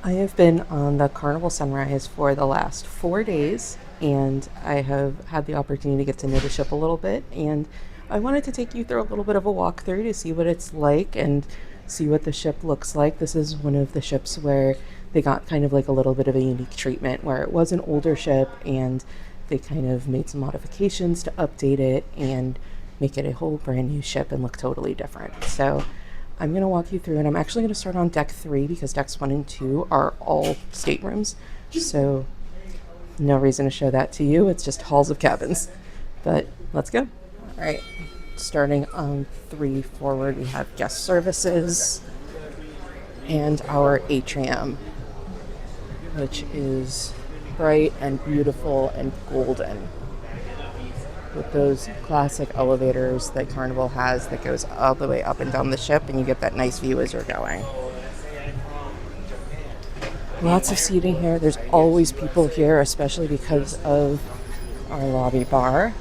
I have been on the Carnival Sunrise for the last 4 days, and I have had the opportunity to get to know the ship a little bit. And I wanted to take you through a little bit of a walkthrough to see what it's like and see what the ship looks like. This is one of the ships where they got kind of like a little bit of a unique treatment, where it was an older ship and they kind of made some modifications to update it and make it a whole brand new ship and look totally different. So I'm going to walk you through, and I'm actually going to start on deck 3 because decks 1 and 2 are all staterooms. So no reason to show that to you. It's just halls of cabins. But let's go. All right. Starting on 3 forward, we have guest services and our atrium, which is bright and beautiful and golden, with those classic elevators that Carnival has that goes all the way up and down the ship, and you get that nice view as you're going. Lots of seating here. There's always people here, especially because of our lobby bar.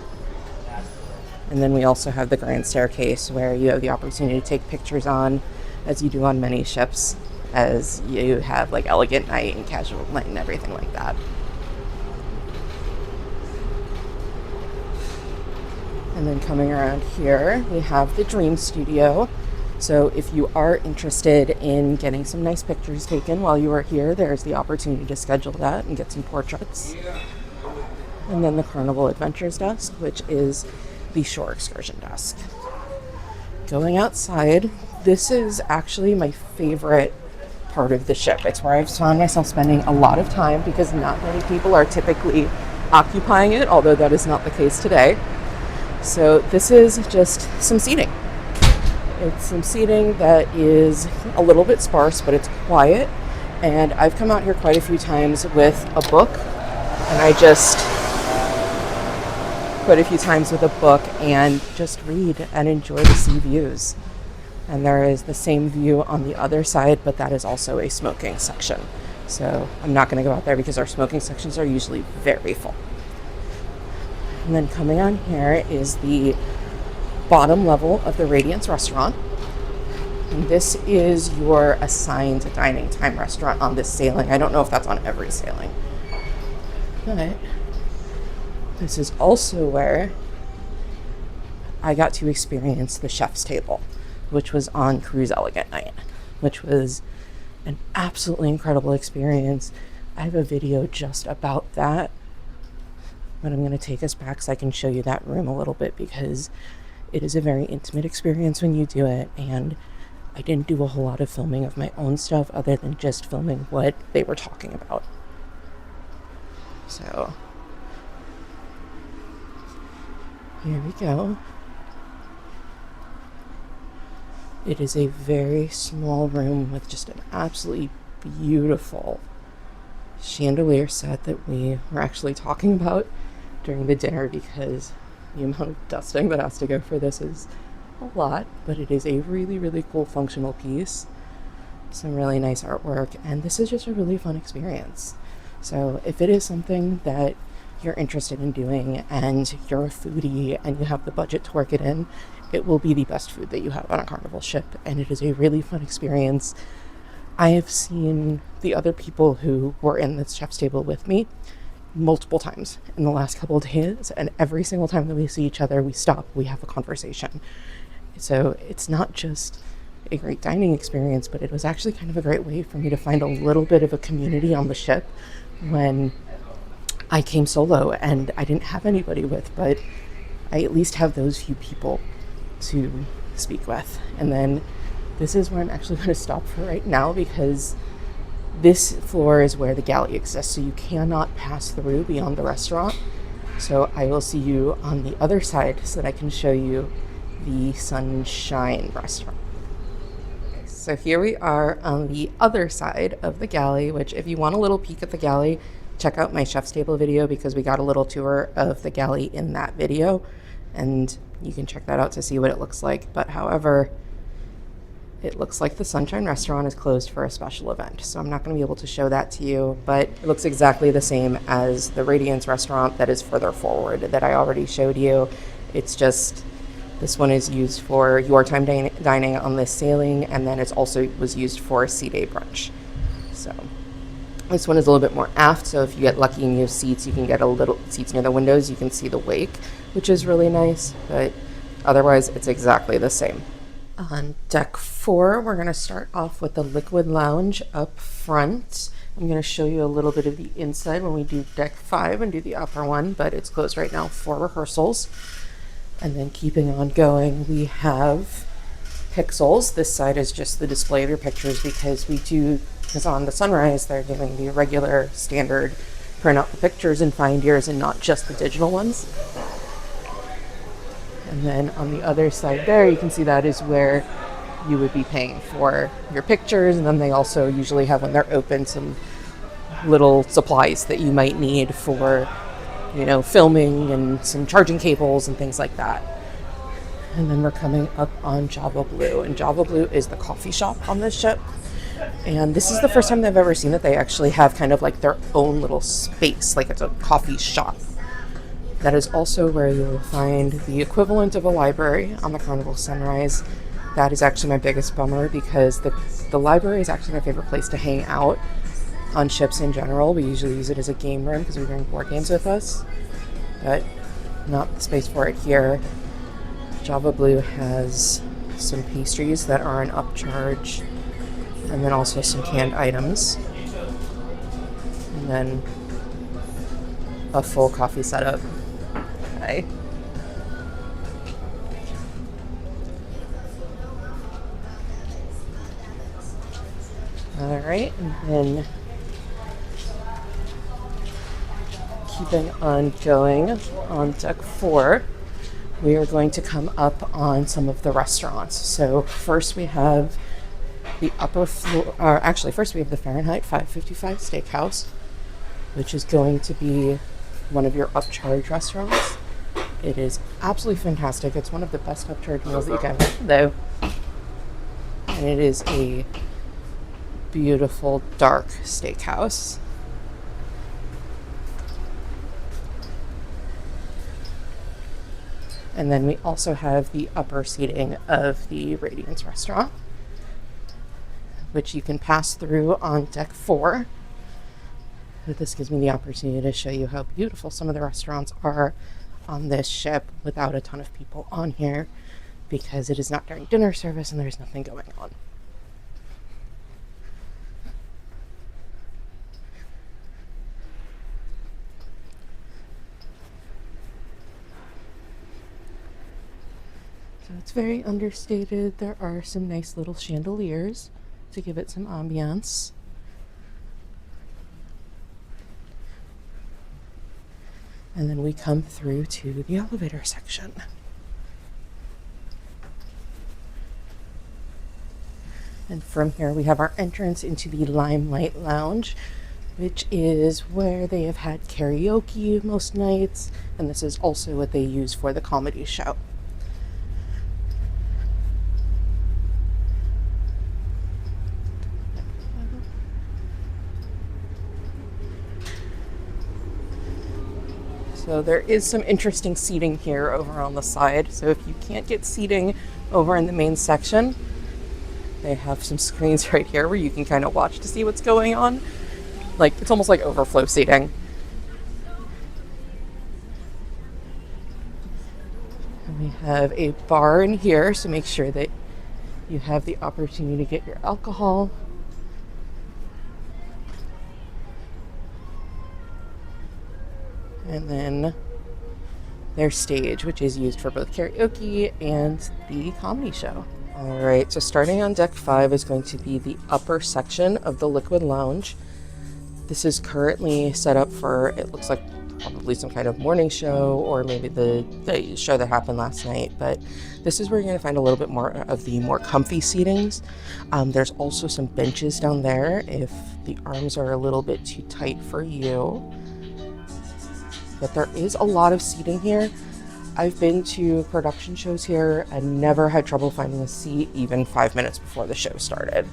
And then we also have the grand staircase where you have the opportunity to take pictures on, as you do on many ships, as you have like elegant night and casual night and everything like that. And then coming around here, we have the Dream Studio. So if you are interested in getting some nice pictures taken while you are here, there's the opportunity to schedule that and get some portraits. And then the Carnival Adventures desk, which is the shore excursion desk. Going outside, this is actually my favorite part of the ship. It's where I've found myself spending a lot of time because not many people are typically occupying it, although that is not the case today. So this is just some seating. It's some seating that is a little bit sparse, but it's quiet. And I've come out here quite a few times with a book, and I just read and enjoy the sea views. And there is the same view on the other side, but that is also a smoking section. So I'm not going to go out there because our smoking sections are usually very full. And then coming on here is the bottom level of the Radiance restaurant. And this is your assigned dining time restaurant on this sailing. I don't know if that's on every sailing. But this is also where I got to experience the chef's table, which was on Cruise Elegant Night, which was an absolutely incredible experience. I have a video just about that, but I'm going to take us back so I can show you that room a little bit, because it is a very intimate experience when you do it, and I didn't do a whole lot of filming of my own stuff other than just filming what they were talking about. So here we go. It is a very small room with just an absolutely beautiful chandelier set that we were actually talking about during the dinner, because the amount of dusting that has to go for this is a lot, but it is a really, really cool functional piece. Some really nice artwork, and this is just a really fun experience. So if it is something that you're interested in doing and you're a foodie and you have the budget to work it in, it will be the best food that you have on a Carnival ship, and it is a really fun experience. I have seen the other people who were in this chef's table with me multiple times in the last couple of days, and every single time that we see each other, we stop, we have a conversation. So it's not just a great dining experience, but it was actually kind of a great way for me to find a little bit of a community on the ship when I came solo and I didn't have anybody with, but I at least have those few people to speak with. And then this is where I'm actually going to stop for right now, because this floor is where the galley exists, so you cannot pass through beyond the restaurant. So I will see you on the other side so that I can show you the Sunshine restaurant. Okay, so here we are on the other side of the galley, which if you want a little peek at the galley, check out my chef's table video, because we got a little tour of the galley in that video, and you can check that out to see what it looks like. But however, it looks like the Sunshine restaurant is closed for a special event, so I'm not going to be able to show that to you, but it looks exactly the same as the Radiance restaurant that is further forward that I already showed you. It's just this one is used for your time dining on this sailing, and then it's also was used for sea day brunch. So This one is a little bit more aft, so if you get lucky in your seats, you can get a little seats near the windows. You can see the wake, which is really nice, but otherwise it's exactly the same. On deck 4, we're going to start off with the liquid lounge up front. I'm going to show you a little bit of the inside when we do deck 5 and do the upper one, but it's closed right now for rehearsals. And then keeping on going, we have pixels. This side is just the display of your pictures because on the Sunrise, they're doing the regular standard print out the pictures and find yours and not just the digital ones. And then on the other side there, you can see that is where you would be paying for your pictures. And then they also usually have, when they're open, some little supplies that you might need for, filming and some charging cables and things like that. And then we're coming up on Java Blue, and Java Blue is the coffee shop on this ship. And this is the first time I've ever seen that they actually have kind of like their own little space, like it's a coffee shop. That is also where you will find the equivalent of a library on the Carnival Sunrise. That is actually my biggest bummer, because the library is actually my favorite place to hang out on ships in general. We usually use it as a game room because we bring board games with us, but not the space for it here. Java Blue has some pastries that are an upcharge, and then also some canned items, and then a full coffee setup. Okay. All right, and then keeping on going, on deck 4, we are going to come up on some of the restaurants. So first we have the upper floor, first we have the Fahrenheit 555 Steakhouse, which is going to be one of your upcharge restaurants. It is absolutely fantastic. It's one of the best upcharge meals that you can have, though. And it is a beautiful dark steakhouse. And then we also have the upper seating of the Radiance restaurant, which you can pass through on deck 4. But this gives me the opportunity to show you how beautiful some of the restaurants are on this ship without a ton of people on here, because it is not during dinner service and there's nothing going on. So it's very understated. There are some nice little chandeliers to give it some ambiance. And then we come through to the elevator section. And from here we have our entrance into the Limelight Lounge, which is where they have had karaoke most nights, and this is also what they use for the comedy show. So there is some interesting seating here over on the side. So if you can't get seating over in the main section, they have some screens right here where you can kind of watch to see what's going on. Like, it's almost like overflow seating. And we have a bar in here, so make sure that you have the opportunity to get your alcohol. And then their stage, which is used for both karaoke and the comedy show. All right, so starting on deck 5 is going to be the upper section of the Liquid Lounge. This is currently set up for, it looks like probably some kind of morning show, or maybe the show that happened last night, but this is where you're going to find a little bit more of the more comfy seatings. There's also some benches down there if the arms are a little bit too tight for you. But there is a lot of seating here. I've been to production shows here and never had trouble finding a seat even 5 minutes before the show started.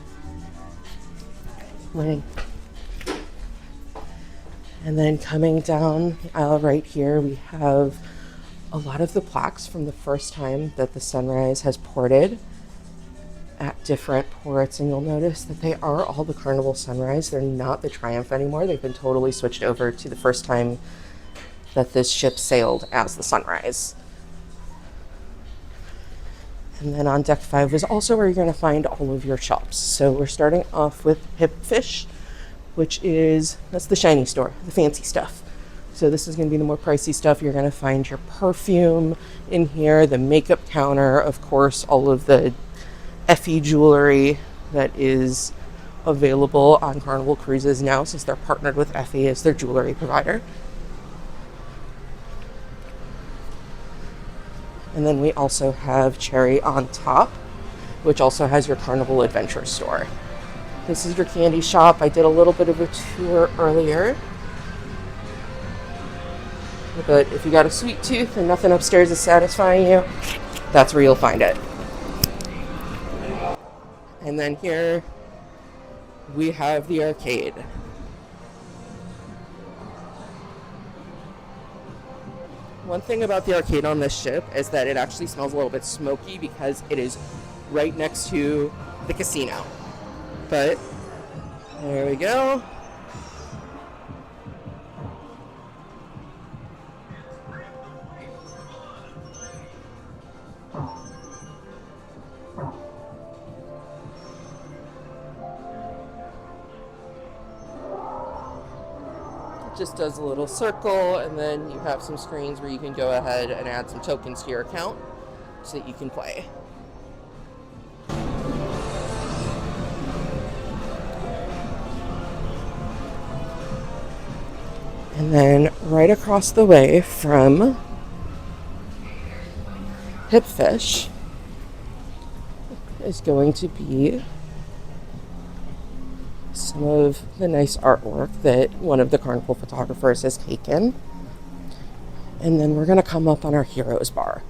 And then coming down the aisle right here, we have a lot of the plaques from the first time that the Sunrise has ported at different ports, and you'll notice that they are all the Carnival Sunrise. They're not the Triumph anymore. They've been totally switched over to the first time that this ship sailed as the Sunrise. And then on deck 5 is also where you're going to find all of your shops. So we're starting off with Hipfish, that's the shiny store, the fancy stuff. So this is going to be the more pricey stuff. You're going to find your perfume in here, the makeup counter, of course, all of the Effie jewelry that is available on Carnival Cruises now, since they're partnered with Effie as their jewelry provider. And then we also have Cherry on top, which also has your Carnival Adventure store. This is your candy shop. I did a little bit of a tour earlier. But if you got a sweet tooth and nothing upstairs is satisfying you, that's where you'll find it. And then here we have the arcade. One thing about the arcade on this ship is that it actually smells a little bit smoky because it is right next to the casino. But there we go. Just does a little circle, and then you have some screens where you can go ahead and add some tokens to your account so that you can play. And then right across the way from Hipfish is going to be some of the nice artwork that one of the Carnival photographers has taken. And then we're going to come up on our Heroes bar.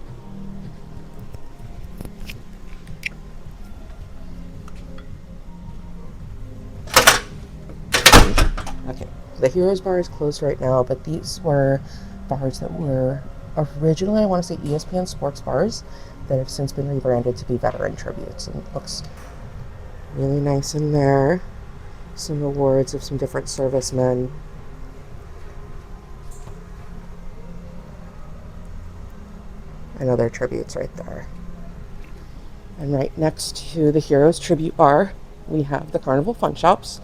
Okay, the Heroes bar is closed right now, but these were bars that were originally, I want to say, ESPN sports bars that have since been rebranded to be veteran tributes, and it looks really nice in there. Some awards of some different servicemen. And other tributes right there. And right next to the Heroes Tribute Bar, we have the Carnival Fun Shops.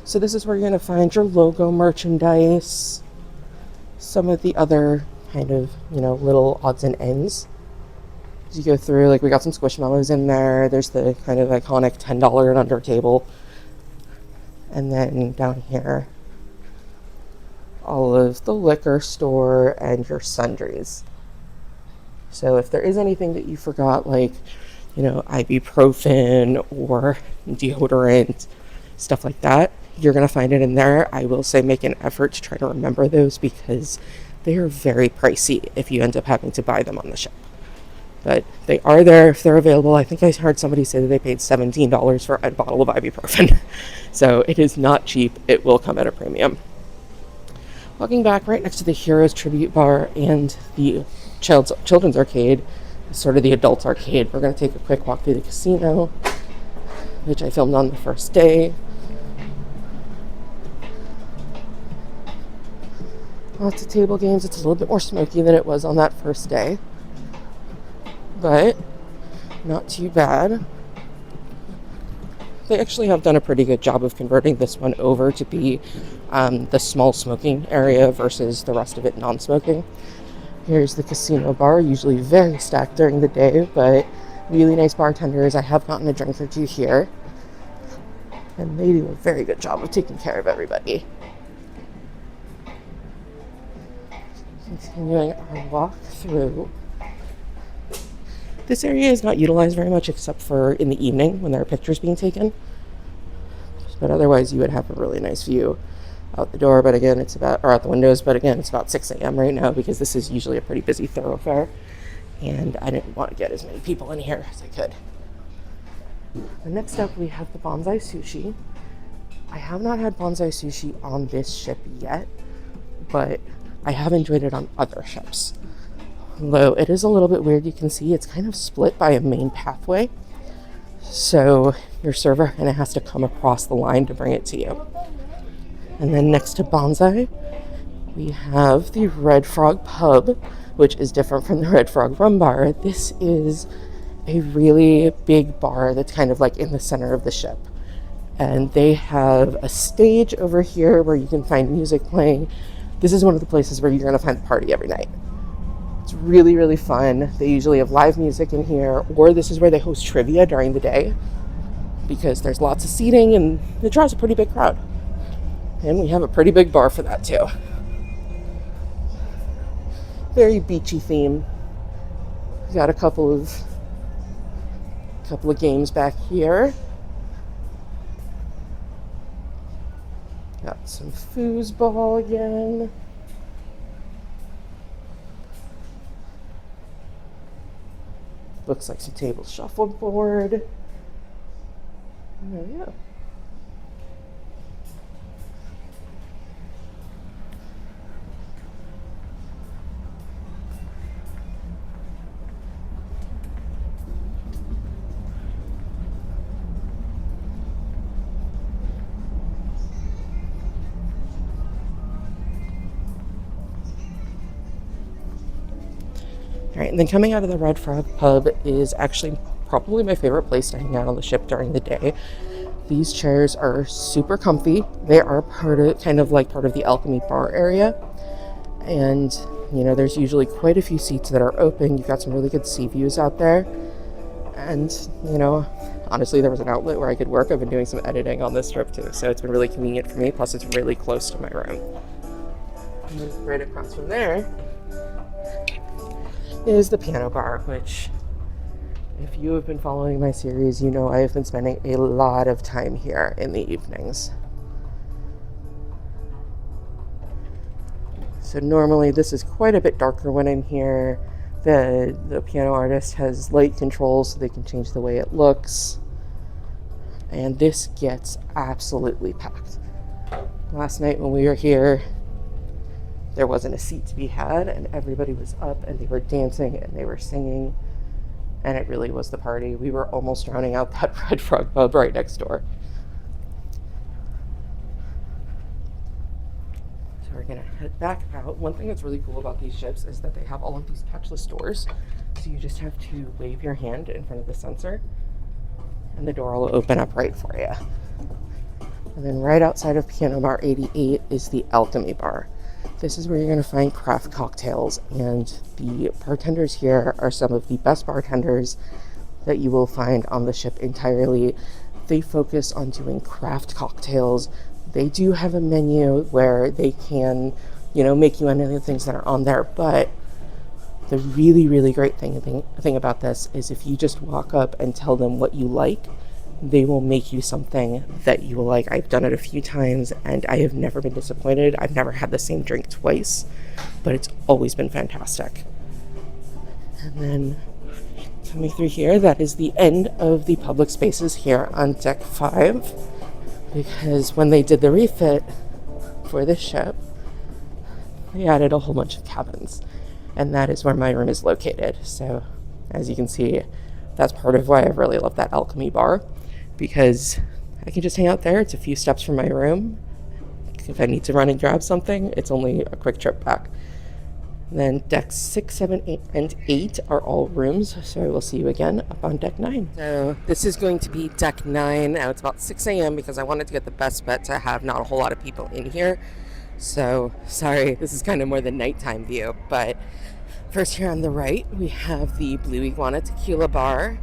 So this is where you're going to find your logo merchandise, some of the other kind of, little odds and ends. As you go through, like we got some Squishmallows in there. There's the kind of iconic $10 and under table. And then down here, all of the liquor store and your sundries. So if there is anything that you forgot, like, ibuprofen or deodorant, stuff like that, you're going to find it in there. I will say make an effort to try to remember those because they are very pricey if you end up having to buy them on the ship. But they are there if they're available. I think I heard somebody say that they paid $17 for a bottle of ibuprofen. So it is not cheap. It will come at a premium. Walking back right next to the Heroes Tribute Bar and the Children's Arcade, sort of the adult arcade, we're going to take a quick walk through the casino, which I filmed on the first day. Lots of table games. It's a little bit more smoky than it was on that first day, but not too bad. They actually have done a pretty good job of converting this one over to be the small smoking area versus the rest of it non-smoking. Here's the casino bar, usually very stacked during the day, but really nice bartenders. I have gotten a drink or two here, and they do a very good job of taking care of everybody. Continuing our walk through. This area is not utilized very much except for in the evening when there are pictures being taken. But otherwise you would have a really nice view out the door, but again out the windows, but again it's about 6 a.m. right now because this is usually a pretty busy thoroughfare and I didn't want to get as many people in here as I could. And next up we have the bonsai sushi. I have not had bonsai sushi on this ship yet, but I have enjoyed it on other ships. Although it is a little bit weird, you can see it's kind of split by a main pathway. So your server kind of has to come across the line to bring it to you. And then next to Bonsai, we have the Red Frog Pub, which is different from the Red Frog Rum Bar. This is a really big bar that's kind of like in the center of the ship. And they have a stage over here where you can find music playing. This is one of the places where you're going to find the party every night. It's really, really fun. They usually have live music in here, or this is where they host trivia during the day because there's lots of seating and it draws a pretty big crowd. And we have a pretty big bar for that too. Very beachy theme. We got a couple of games back here. Got some foosball again. Looks like some table shuffleboard. Oh, yeah. All right, and then coming out of the Red Frog Pub is actually probably my favorite place to hang out on the ship during the day. These chairs are super comfy. They are part of the Alchemy bar area. And, you know, there's usually quite a few seats that are open. You've got some really good sea views out there. And, you know, honestly, there was an outlet where I could work. I've been doing some editing on this trip too, so it's been really convenient for me. Plus, it's really close to my room. And then right across from there is the piano bar, which, if you have been following my series, you know I have been spending a lot of time here in the evenings. So normally this is quite a bit darker when I'm here. The piano artist has light controls so they can change the way it looks. And this gets absolutely packed. Last night when we were here, there wasn't a seat to be had, and everybody was up and they were dancing and they were singing, and it really was the party. We were almost drowning out that Red Frog Pub right next door. So we're gonna head back out. One thing that's really cool about these ships is that they have all of these touchless doors, so you just have to wave your hand in front of the sensor and the door will open up right for you. And then right outside of Piano Bar 88 is the Alchemy Bar. This is where you're going to find craft cocktails, and the bartenders here are some of the best bartenders that you will find on the ship entirely. They focus on doing craft cocktails. They do have a menu where they can, you know, make you any of the things that are on there, but the really, really great thing about this is if you just walk up and tell them what you like, they will make you something that you will like. I've done it a few times and I have never been disappointed. I've never had the same drink twice, but it's always been fantastic. And then coming through here, that is the end of the public spaces here on deck 5, because when they did the refit for this ship, they added a whole bunch of cabins, and that is where my room is located. So as you can see, that's part of why I really love that Alchemy Bar, because I can just hang out there. It's a few steps from my room. If I need to run and grab something, it's only a quick trip back. And then decks 6, 7, 8, and 8 are all rooms, so I will see you again up on deck 9. So this is going to be deck 9. Now it's about 6 a.m. because I wanted to get the best bet to have not a whole lot of people in here. So sorry, this is kind of more the nighttime view, but first here on the right, we have the Blue Iguana Tequila Bar,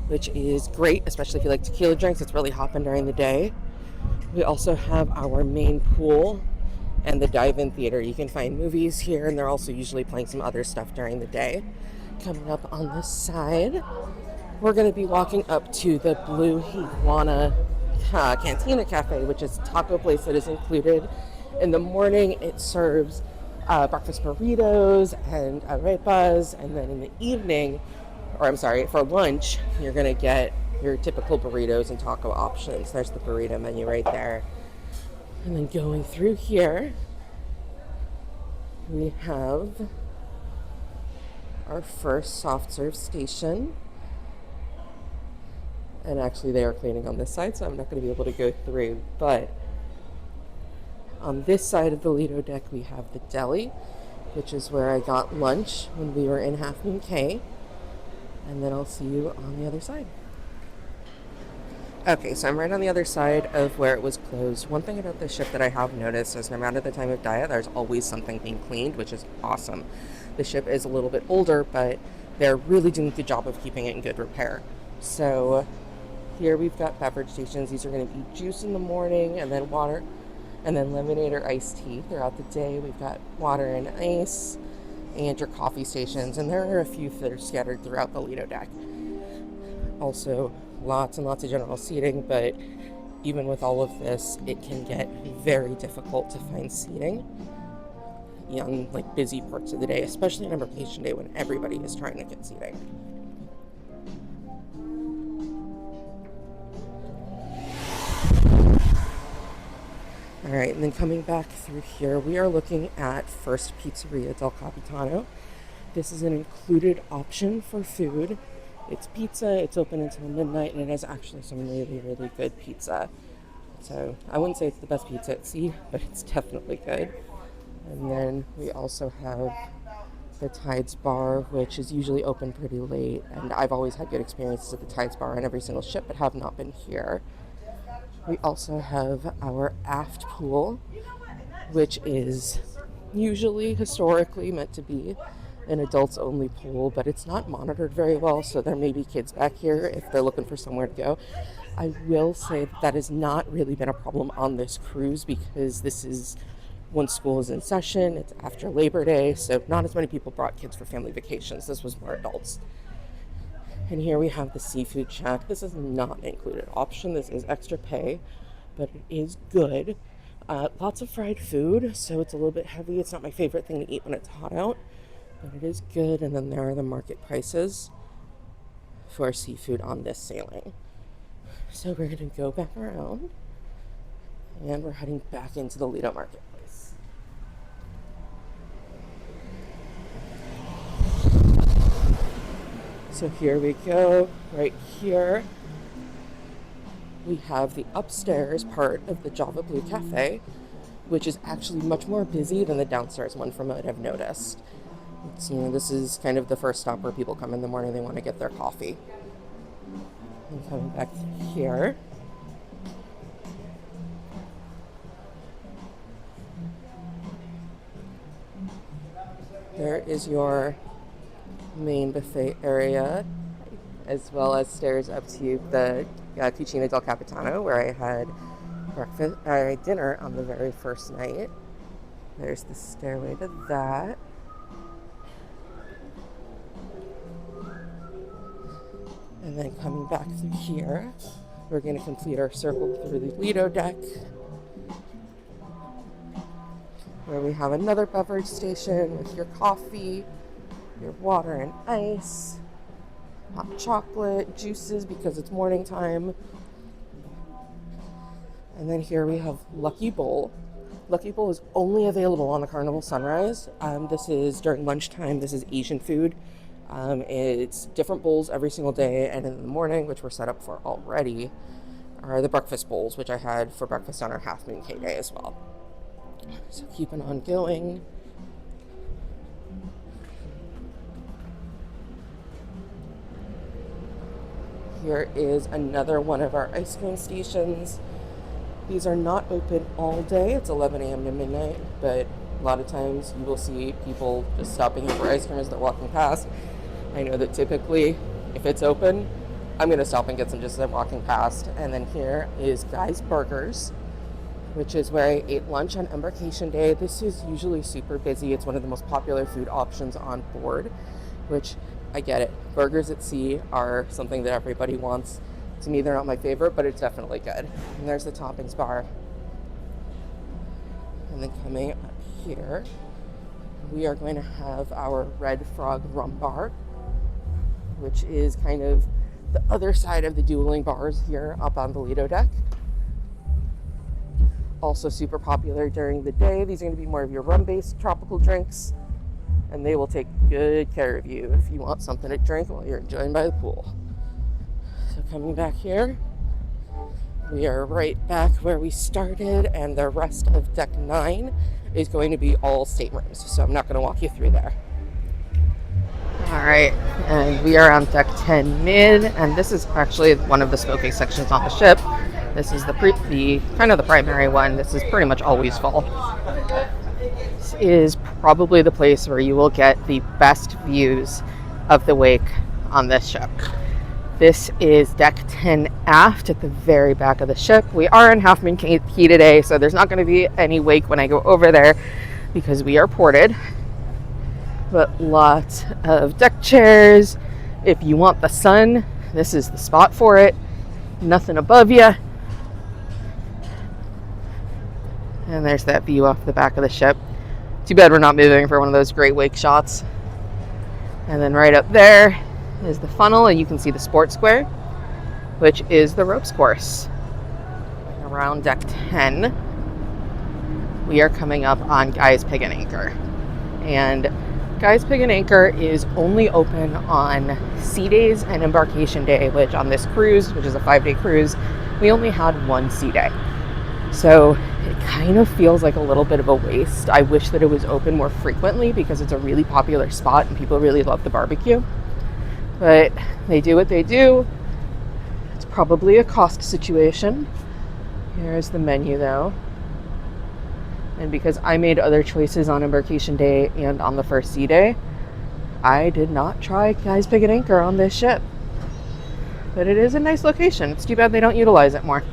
which is great, especially if you like tequila drinks. It's really hopping during the day. We also have our main pool and the dive-in theater. You can find movies here, and they're also usually playing some other stuff during the day. Coming up on this side, we're going to be walking up to the Blue Iguana Cantina Cafe, which is a taco place that is included. In the morning, it serves breakfast burritos and arepas, and then in the evening, for lunch, you're going to get your typical burritos and taco options. There's the burrito menu right there. And then going through here, we have our first soft serve station. And actually they are cleaning on this side, so I'm not going to be able to go through. But on this side of the Lido deck, we have the deli, which is where I got lunch when we were in Half Moon Cay. And then I'll see you on the other side. Okay, so I'm right on the other side of where it was closed. One thing about this ship that I have noticed is no matter the time of diet, there's always something being cleaned, which is awesome. The ship is a little bit older, but they're really doing a good job of keeping it in good repair. So here we've got beverage stations. These are going to be juice in the morning, and then water, and then lemonade or iced tea throughout the day. We've got water and ice, and your coffee stations, and there are a few that are scattered throughout the Lido deck. Also, lots and lots of general seating, but even with all of this, it can get very difficult to find seating on like busy parts of the day, especially on embarkation day when everybody is trying to get seating. All right, and then coming back through here, we are looking at First Pizzeria del Capitano. This is an included option for food. It's pizza, it's open until midnight, and it has actually some really, really good pizza. So I wouldn't say it's the best pizza at sea, but it's definitely good. And then we also have the Tides Bar, which is usually open pretty late, and I've always had good experiences at the Tides Bar on every single ship, but have not been here. We also have our aft pool, which is usually historically meant to be an adults only pool, but it's not monitored very well, so there may be kids back here if they're looking for somewhere to go. I will say that has not really been a problem on this cruise because this is when school is in session, it's after Labor Day, so not as many people brought kids for family vacations. This was more adults. And here we have the seafood shack. This is not an included option. This is extra pay, but it is good. Lots of fried food, so it's a little bit heavy. It's not my favorite thing to eat when it's hot out, but it is good. And then there are the market prices for seafood on this sailing. So we're going to go back around, and we're heading back into the Lido Marketplace. So here we go. Right here, we have the upstairs part of the Java Blue Cafe, which is actually much more busy than the downstairs one from what I've noticed. This is kind of the first stop where people come in the morning, they want to get their coffee. And coming back here, there is your main buffet area, as well as stairs up to the Cucina del Capitano, where I had dinner on the very first night. There's the stairway to that. And then coming back through here, we're going to complete our circle through the Lido deck, where we have another beverage station with your coffee, your water and ice, hot chocolate, juices because it's morning time. And then here we have Lucky Bowl. Lucky Bowl is only available on the Carnival Sunrise. This is during lunchtime. This is Asian food. It's different bowls every single day, and in the morning, which we're set up for already, are the breakfast bowls, which I had for breakfast on our Half Moon Cay day as well. So keeping on going. Here is another one of our ice cream stations. These are not open all day. It's 11 a.m. to midnight, but a lot of times you will see people just stopping here for ice cream as they're walking past. I know that typically, if it's open, I'm going to stop and get some just as I'm walking past. And then here is Guy's Burgers, which is where I ate lunch on embarkation day. This is usually super busy. It's one of the most popular food options on board, which I get it. Burgers at sea are something that everybody wants. To me, they're not my favorite, but it's definitely good. And there's the toppings bar. And then coming up here, we are going to have our Red Frog Rum Bar, which is kind of the other side of the dueling bars here up on the Lido deck. Also super popular during the day. These are going to be more of your rum-based tropical drinks, and they will take good care of you if you want something to drink while you're enjoying by the pool. So coming back here, we are right back where we started, and the rest of deck 9 is going to be all staterooms, so I'm not going to walk you through there. All right, and we are on deck 10 mid, and this is actually one of the smoking sections on the ship. This is the kind of the primary one. This is pretty much always full. This is probably the place where you will get the best views of the wake on this ship. This is deck 10 aft at the very back of the ship. We are in half moon key today, so there's not going to be any wake when I go over there because we are ported. But lots of deck chairs. If you want the sun, this is the spot for it. Nothing above you. And there's that view off the back of the ship. Too bad we're not moving for one of those great wake shots. And then right up there is the funnel, and you can see the sports square, which is the ropes course. Around deck 10, we are coming up on Guy's Pig and Anchor. And Guy's Pig and Anchor is only open on sea days and embarkation day, which on this cruise, which is a 5-day cruise, we only had one sea day. So it kind of feels like a little bit of a waste. I wish that it was open more frequently because it's a really popular spot and people really love the barbecue. But they do what they do. It's probably a cost situation. Here's the menu though. And because I made other choices on embarkation day and on the first sea day, I did not try Guy's Pig and Anchor on this ship. But it is a nice location. It's too bad they don't utilize it more.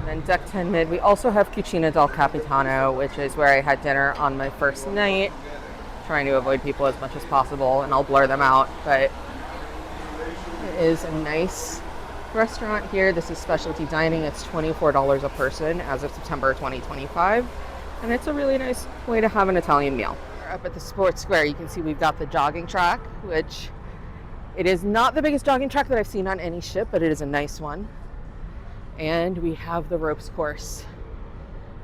And deck 10 mid, we also have Cucina del Capitano, which is where I had dinner on my first night. Trying to avoid people as much as possible, and I'll blur them out. But it is a nice restaurant here. This is specialty dining. It's $24 a person as of September 2025. And it's a really nice way to have an Italian meal. Up at the sports square, you can see we've got the jogging track, which it is not the biggest jogging track that I've seen on any ship, but it is a nice one. And we have the ropes course,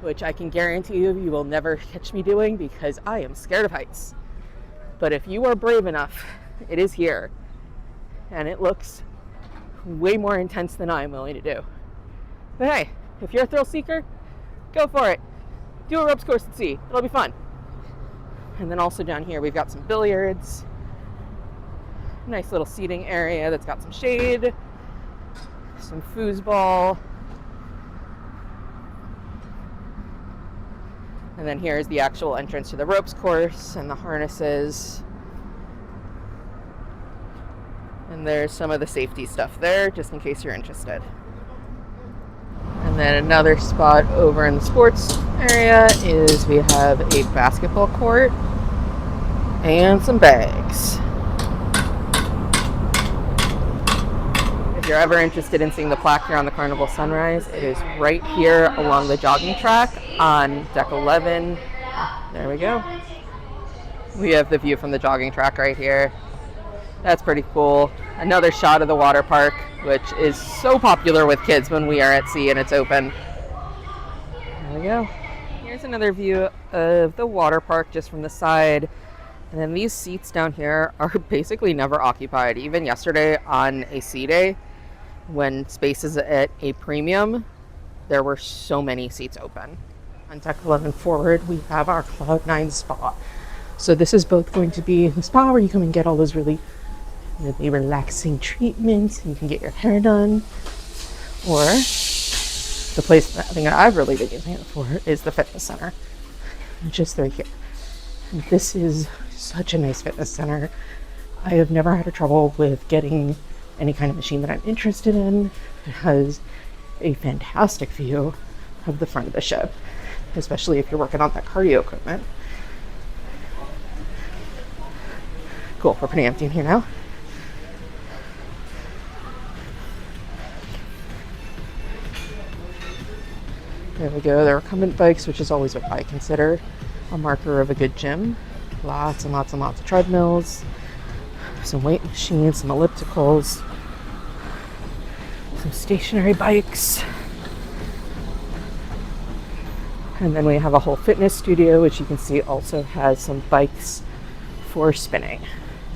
which I can guarantee you will never catch me doing because I am scared of heights. But if you are brave enough, it is here. And it looks way more intense than I'm willing to do. But hey, if you're a thrill seeker, go for it. Do a ropes course at sea. It'll be fun. And then also down here, we've got some billiards. Nice little seating area that's got some shade. Some foosball. And then here's the actual entrance to the ropes course and the harnesses. And there's some of the safety stuff there, just in case you're interested. And then another spot over in the sports area is we have a basketball court and some bags. If you're ever interested in seeing the plaque here on the Carnival Sunrise, it is right here along the jogging track on deck 11. There we go. We have the view from the jogging track right here. That's pretty cool. Another shot of the water park, which is so popular with kids when we are at sea and it's open. There we go. Here's another view of the water park just from the side. And then these seats down here are basically never occupied. Even yesterday on a sea day, when space is at a premium, there were so many seats open. On deck 11 forward, we have our Cloud 9 spa. So this is both going to be the spa where you come and get all those really relaxing treatments. You can get your hair done. Or the place that I think I've really been using it for is the fitness center, just right here. And this is such a nice fitness center. I have never had a trouble with getting any kind of machine that I'm interested in. It has a fantastic view of the front of the ship, especially if you're working on that cardio equipment. Cool, we're pretty empty in here now. There we go, there are recumbent bikes, which is always what I consider a marker of a good gym. Lots and lots and lots of treadmills, some weight machines, some ellipticals, some stationary bikes. And then we have a whole fitness studio, which you can see also has some bikes for spinning.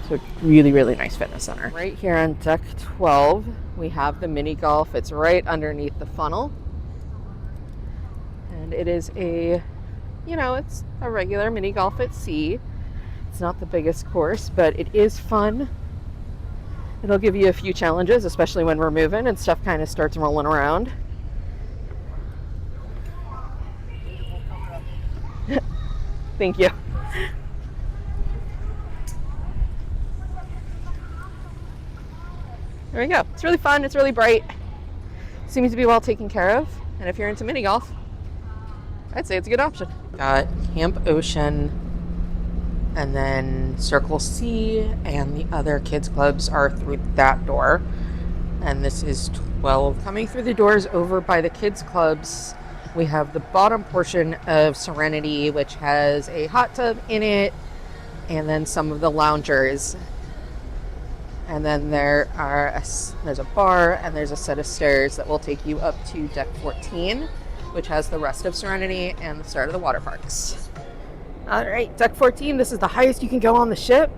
So really, really nice fitness center. Right here on deck 12, we have the mini golf. It's right underneath the funnel. And it is it's a regular mini golf at sea. It's not the biggest course, but it is fun. It'll give you a few challenges, especially when we're moving and stuff kind of starts rolling around. Thank you. There we go. It's really fun. It's really bright. Seems to be well taken care of. And if you're into mini golf, I'd say it's a good option. Got Camp Ocean, and then Circle C, and the other kids clubs are through that door. And this is 12. Coming through the doors over by the kids clubs, we have the bottom portion of Serenity, which has a hot tub in it, and then some of the loungers. And then there's a bar, and there's a set of stairs that will take you up to deck 14, which has the rest of Serenity and the start of the water parks. All right, deck 14, this is the highest you can go on the ship.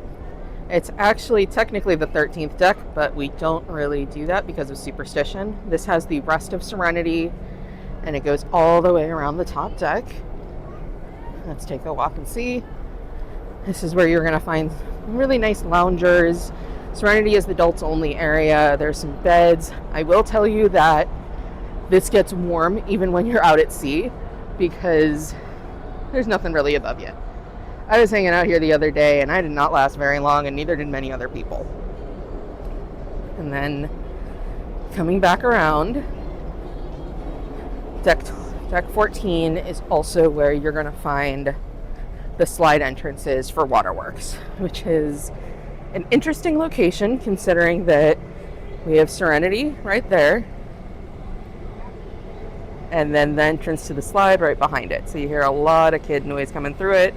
It's actually technically the 13th deck, but we don't really do that because of superstition. This has the rest of Serenity, and it goes all the way around the top deck. Let's take a walk and see. This is where you're gonna find really nice loungers. Serenity is the adults only area. There's some beds. I will tell you that this gets warm even when you're out at sea because there's nothing really above you. I was hanging out here the other day and I did not last very long, and neither did many other people. And then coming back around, deck 14 is also where you're going to find the slide entrances for Waterworks, which is an interesting location considering that we have Serenity right there, and then the entrance to the slide right behind it. So you hear a lot of kid noise coming through it,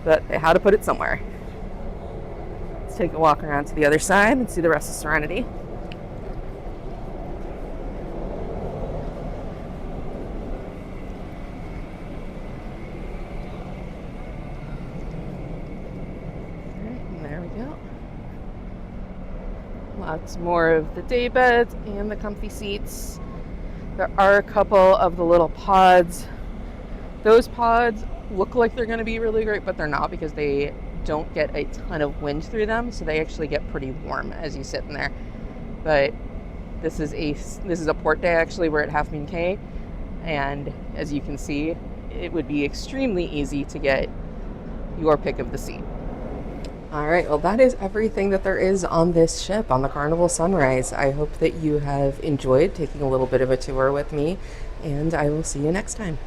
but they had to put it somewhere. Let's take a walk around to the other side and see the rest of Serenity. Lots more of the day beds and the comfy seats. There are a couple of the little pods. Those pods look like they're going to be really great, but they're not because they don't get a ton of wind through them, so they actually get pretty warm as you sit in there. But this is a port day actually. We're at Half Moon Cay, and as you can see, it would be extremely easy to get your pick of the seat. All right, well, that is everything that there is on this ship, on the Carnival Sunrise. I hope that you have enjoyed taking a little bit of a tour with me, and I will see you next time.